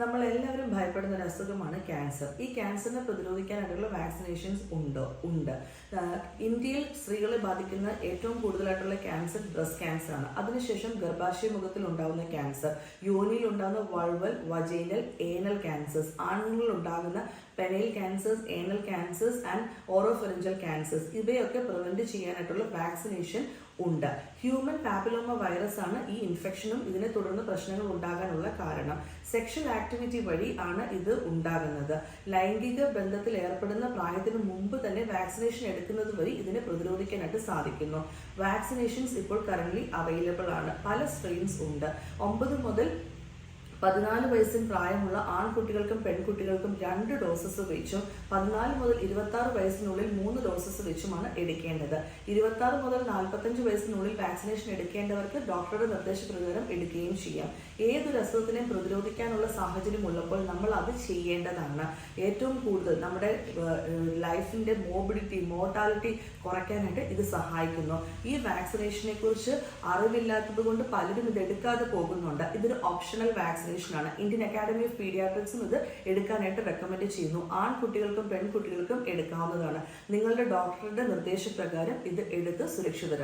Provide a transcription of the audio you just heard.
നമ്മളെല്ലാവരും ഭയപ്പെടുന്ന ഒരു അസുഖമാണ് ക്യാൻസർ. ഈ ക്യാൻസറിനെ പ്രതിരോധിക്കാനായിട്ടുള്ള വാക്സിനേഷൻസ് ഉണ്ട്. ഇന്ത്യയിൽ സ്ത്രീകളെ ബാധിക്കുന്ന ഏറ്റവും കൂടുതലായിട്ടുള്ള ക്യാൻസർ ബ്രസ്റ്റ് ക്യാൻസർ ആണ്. അതിനുശേഷം ഗർഭാശയ മുഖത്തിൽ ഉണ്ടാകുന്ന ക്യാൻസർ, യോനിയിൽ ഉണ്ടാകുന്ന വൾവൽ, വജൈനൽ, ഏനൽ ക്യാൻസേഴ്സ്, ആണുങ്ങളിൽ ഉണ്ടാകുന്ന penile cancers, anal cancers and oropharyngeal cancers, ഇവയൊക്കെ പ്രിവെന്റ് ചെയ്യാനായിട്ടുള്ള വാക്സിനേഷൻ ഉണ്ട്. ഹ്യൂമൻ പാപ്പിലോമ വൈറസ് ആണ് ഈ ഇൻഫെക്ഷനും ഇതിനെ തുടർന്ന് പ്രശ്നങ്ങൾ ഉണ്ടാകാനുള്ള കാരണം. സെക്ഷൽ ആക്ടിവിറ്റി വഴി ആണ് ഇത് ഉണ്ടാകുന്നത്. ലൈംഗിക ബന്ധത്തിൽ ഏർപ്പെടുന്ന പ്രായത്തിന് മുമ്പ് തന്നെ വാക്സിനേഷൻ എടുക്കുന്നത് വഴി ഇതിനെ പ്രതിരോധിക്കാനായിട്ട് സാധിക്കുന്നു. വാക്സിനേഷൻസ് ഇപ്പോൾ കറന്റ് അവൈലബിൾ ആണ്. പല സ്ട്രെയിൻസ് ഉണ്ട്. 9 മുതൽ 14 വയസ്സിന് പ്രായമുള്ള ആൺകുട്ടികൾക്കും പെൺകുട്ടികൾക്കും 2 ഡോസസ് വെച്ചും 14 മുതൽ 26 വയസ്സിനുള്ളിൽ 3 ഡോസസ് വെച്ചുമാണ് എടുക്കേണ്ടത്. 26 മുതൽ 45 വയസ്സിനുള്ളിൽ വാക്സിനേഷൻ എടുക്കേണ്ടവർക്ക് ഡോക്ടറുടെ നിർദ്ദേശപ്രകാരം എടുക്കുകയും ചെയ്യാം. ഏതൊരു അസുഖത്തിനെയും പ്രതിരോധിക്കാനുള്ള സാഹചര്യം ഉള്ളപ്പോൾ നമ്മൾ അത് ചെയ്യേണ്ടതാണ്. ഏറ്റവും കൂടുതൽ നമ്മുടെ ലൈഫിന്റെ മോർട്ടാലിറ്റി കുറയ്ക്കാനായിട്ട് ഇത് സഹായിക്കുന്നു. ഈ വാക്സിനേഷനെ കുറിച്ച് അറിവില്ലാത്തത് കൊണ്ട് പലരും ഇത് എടുക്കാതെ പോകുന്നുണ്ട്. ഇതൊരു ഓപ്ഷണൽ വാക്സിനേഷൻ ആണ്. ഇന്ത്യൻ അക്കാഡമി ഓഫ് പീഡിയാട്രിക്സും ഇത് എടുക്കാനായിട്ട് റെക്കമെൻഡ് ചെയ്യുന്നു. ആൺകുട്ടികൾക്കും പെൺകുട്ടികൾക്കും എടുക്കാവുന്നതാണ്. നിങ്ങളുടെ ഡോക്ടറുടെ നിർദ്ദേശപ്രകാരം ഇത് എടുത്ത് സുരക്ഷിതരാണ്.